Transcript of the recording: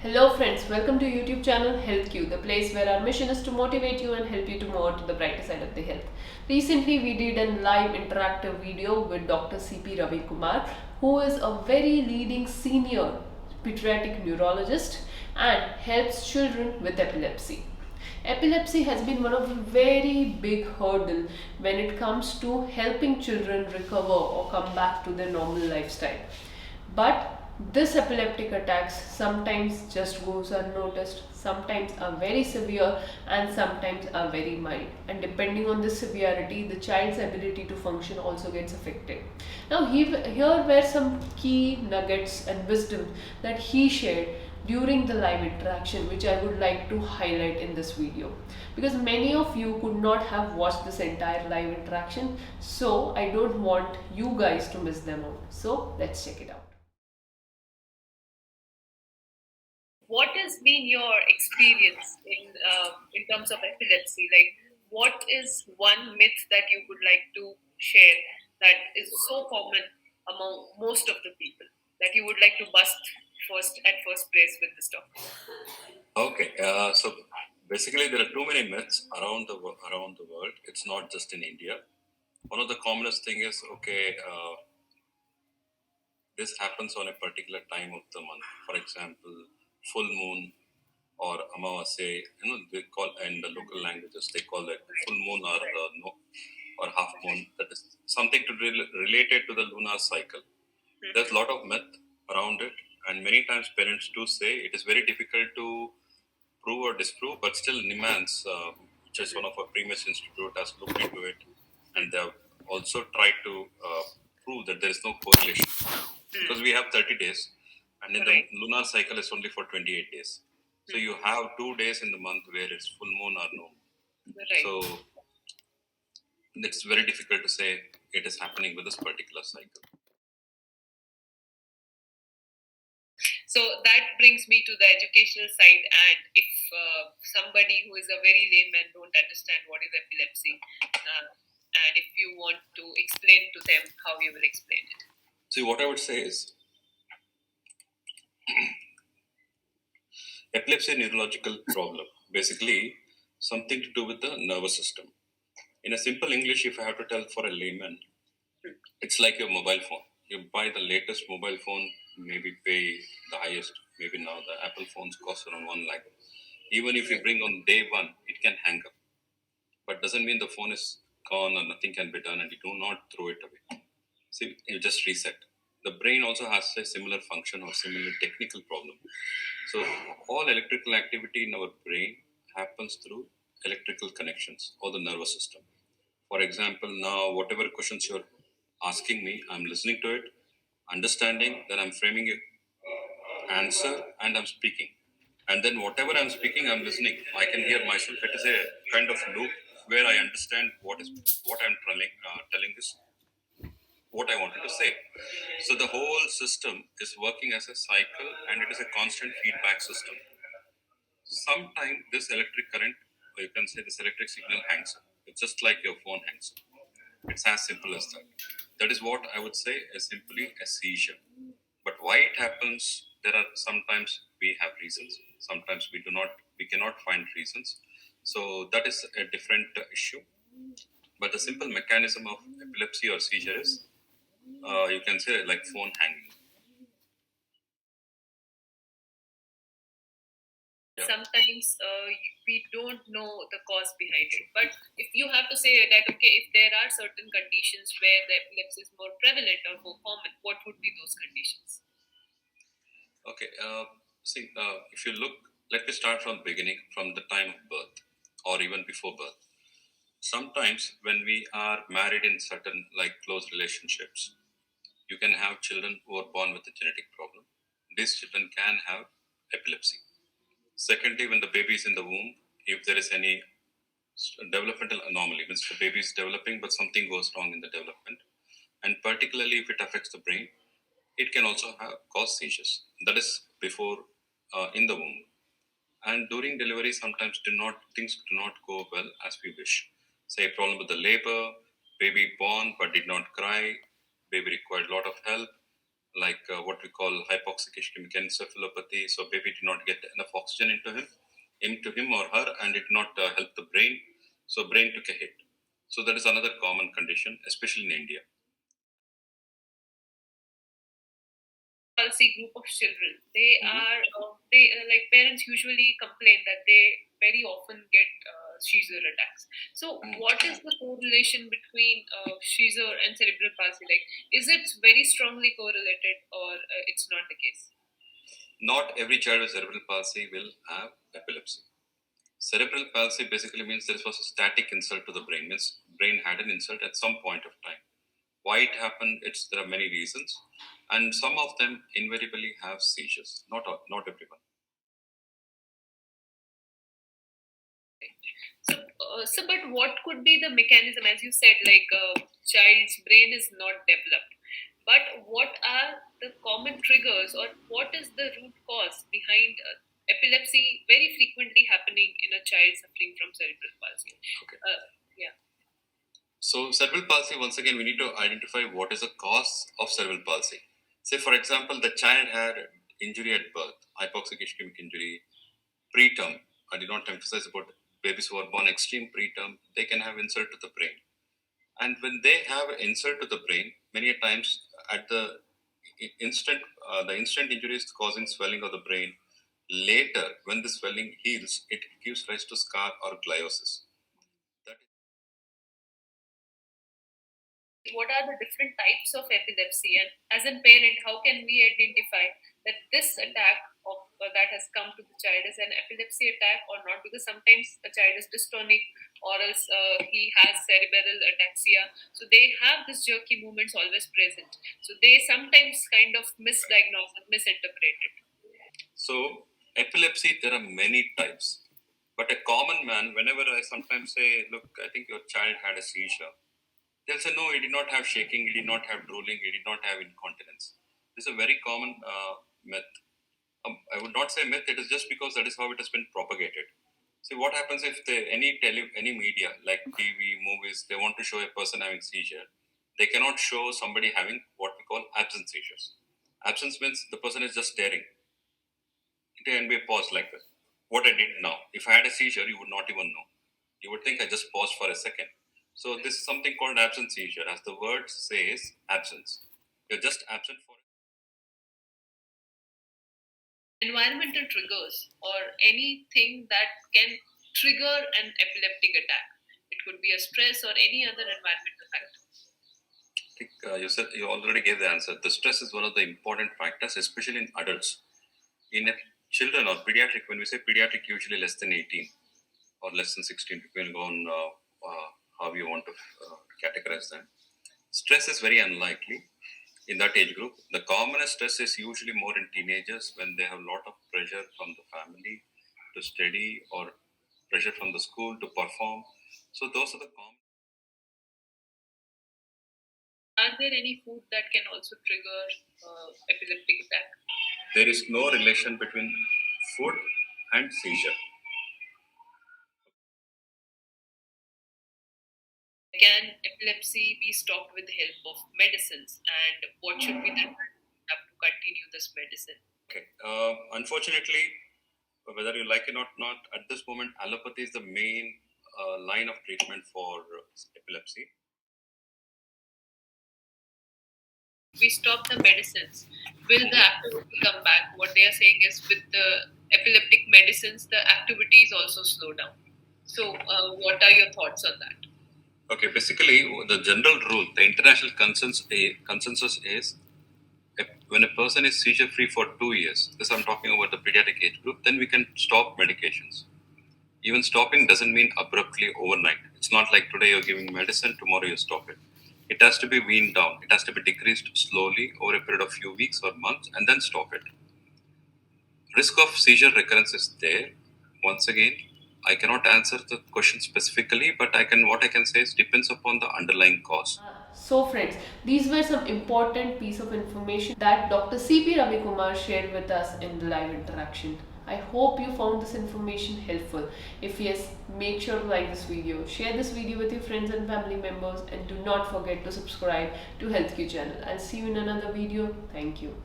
Hello friends, welcome to YouTube channel HealthQ, the place where our mission is to motivate you and help you to move on to the brighter side of the health. Recently we did a live interactive video with Dr. C.P. Ravi Kumar, who is a very leading senior pediatric neurologist and helps children with epilepsy. Epilepsy has been one of the very big hurdle when it comes to helping children recover or come back to their normal lifestyle. But this epileptic attacks sometimes just goes unnoticed, sometimes are very severe and sometimes are very mild. And depending on the severity, the child's ability to function also gets affected. Now here were some key nuggets and wisdom that he shared during the live interaction, which I would like to highlight in this video, because many of you could not have watched this entire live interaction, so I don't want you guys to miss them out. So let's check it out. What has been your experience in terms of epilepsy? Like, what is one myth that you would like to share that is so common among most of the people that you would like to bust first place with this topic? Okay, so basically there are too many myths around the world. It's not just in India. One of the commonest thing is this happens on a particular time of the month. For example, full moon or Amavasya. They call in the local languages they call it full moon or no or half moon. That is something to related to the lunar cycle. There's a lot of myth around it, and many times parents do say it is very difficult to prove or disprove, but still NIMANS, which is one of our previous institute, has looked into it, and they have also tried to prove that there is no correlation because we have 30 days, and in the lunar cycle it's only for 28 days. So you have 2 days in the month where it's full moon or no. So it's very difficult to say it is happening with this particular cycle. So that brings me to the educational side. And if somebody who is a very layman don't understand what is epilepsy, and if you want to explain to them, how you will explain it? See, what I would say is epilepsy is a neurological problem, basically something to do with the nervous system. In a simple English, if I have to tell for a layman, it's like your mobile phone. You buy the latest mobile phone, maybe pay the highest, maybe now the Apple phones cost around 1 lakh. Even if you bring on day one, it can hang up. But doesn't mean the phone is gone or nothing can be done and you do not throw it away. See, you just reset. The brain also has a similar function or similar technical problem. So all electrical activity in our brain happens through electrical connections or the nervous system. For example, now whatever questions you're asking me, I'm listening to it, understanding, then I'm framing an answer and I'm speaking. And then whatever I'm speaking, I'm listening. I can hear myself. It is a kind of loop where I understand what I'm telling this what I wanted to say. So the whole system is working as a cycle and it is a constant feedback system. Sometimes this electric current, or you can say this electric signal hangs up. It's just like your phone hangs up. It's as simple as that. That is what I would say is simply a seizure. But why it happens, there are sometimes we have reasons. Sometimes we cannot find reasons. So that is a different issue. But the simple mechanism of epilepsy or seizure is, you can say like phone hanging. Yeah. Sometimes we don't know the cause behind it. But if you have to say that, okay, if there are certain conditions where the epilepsy is more prevalent or more common, what would be those conditions? Okay, if you look, let me start from the beginning, from the time of birth or even before birth. Sometimes when we are married in certain like close relationships, you can have children who are born with a genetic problem. These children can have epilepsy. Secondly, when the baby is in the womb, if there is any developmental anomaly, means the baby is developing but something goes wrong in the development, and particularly if it affects the brain, it can also cause seizures. That is before in the womb. And during delivery, sometimes things do not go well as we wish. Say a problem with the labor, baby born but did not cry, baby required a lot of help, like what we call hypoxic ischemic encephalopathy. So baby did not get enough oxygen into him or her, and it did not help the brain. So brain took a hit. So that is another common condition, especially in India. Palsy group of children. They Mhm. are like parents usually complain that they very often get seizure attacks. So, what is the correlation between seizure and cerebral palsy? Like, is it very strongly correlated, or it's not the case? Not every child with cerebral palsy will have epilepsy. Cerebral palsy basically means there was a static insult to the brain, means brain had an insult at some point of time. Why it happened, there are many reasons, and some of them invariably have seizures. Not everyone. But what could be the mechanism? As you said, like child's brain is not developed. But what are the common triggers, or what is the root cause behind epilepsy very frequently happening in a child suffering from cerebral palsy? Okay. Yeah. So cerebral palsy, once again, we need to identify what is the cause of cerebral palsy. Say, for example, the child had injury at birth, hypoxic ischemic injury, preterm. I did not emphasize about babies who are born extreme preterm. They can have insult to the brain. And when they have insult to the brain, many times at the instant injury is causing swelling of the brain. Later, when the swelling heals, it gives rise to scar or gliosis. That What are the different types of epilepsy, and as a parent, how can we identify that this attack of that has come to the child is an epilepsy attack or not? Because sometimes a child is dystonic, or else he has cerebral ataxia, so they have this jerky movements always present, so they sometimes kind of misdiagnose and misinterpret it. So, epilepsy, there are many types. But a common man, whenever I sometimes say, look, I think your child had a seizure, they'll say, no, he did not have shaking, he did not have drooling, he did not have incontinence. This is a very common myth. I would not say myth, it is just because that is how it has been propagated. See, what happens if any media, like TV, movies, they want to show a person having seizure, they cannot show somebody having what we call absence seizures. Absence means the person is just staring. It can be a pause like this. What I did now. If I had a seizure, you would not even know. You would think I just paused for a second. So this is something called absence seizure. As the word says, absence. You're just absent for. Environmental triggers, or anything that can trigger an epileptic attack. It could be a stress or any other environmental factor. I think you said you already gave the answer. The stress is one of the important factors, especially in adults. In children or pediatric, when we say pediatric, usually less than 18 or less than 16, depending on how you want to categorize them. Stress is very unlikely in that age group. The commonest stress is usually more in teenagers when they have a lot of pressure from the family to study or pressure from the school to perform. So those are the common. Are there any food that can also trigger epileptic attack? There is no relation between food and seizure. Can epilepsy be stopped with the help of medicines, and what should be the have to continue this medicine? Okay. Unfortunately, whether you like it or not, at this moment, allopathy is the main line of treatment for epilepsy. We stop the medicines, will the activity come back? What they are saying is with the epileptic medicines, the activities also slow down. So, what are your thoughts on that? Okay, basically, the general rule, the international consensus is when a person is seizure free for 2 years, this I'm talking about the pediatric age group, then we can stop medications. Even stopping doesn't mean abruptly overnight. It's not like today you're giving medicine, tomorrow you stop it. It has to be weaned down. It has to be decreased slowly over a period of few weeks or months and then stop it. Risk of seizure recurrence is there. Once again, I cannot answer the question specifically, but what I can say is depends upon the underlying cause. So friends, these were some important piece of information that Dr. C.P. Ravikumar shared with us in the live interaction. I hope you found this information helpful. If yes, make sure to like this video, share this video with your friends and family members, and do not forget to subscribe to HealthQ channel. I'll see you in another video. Thank you.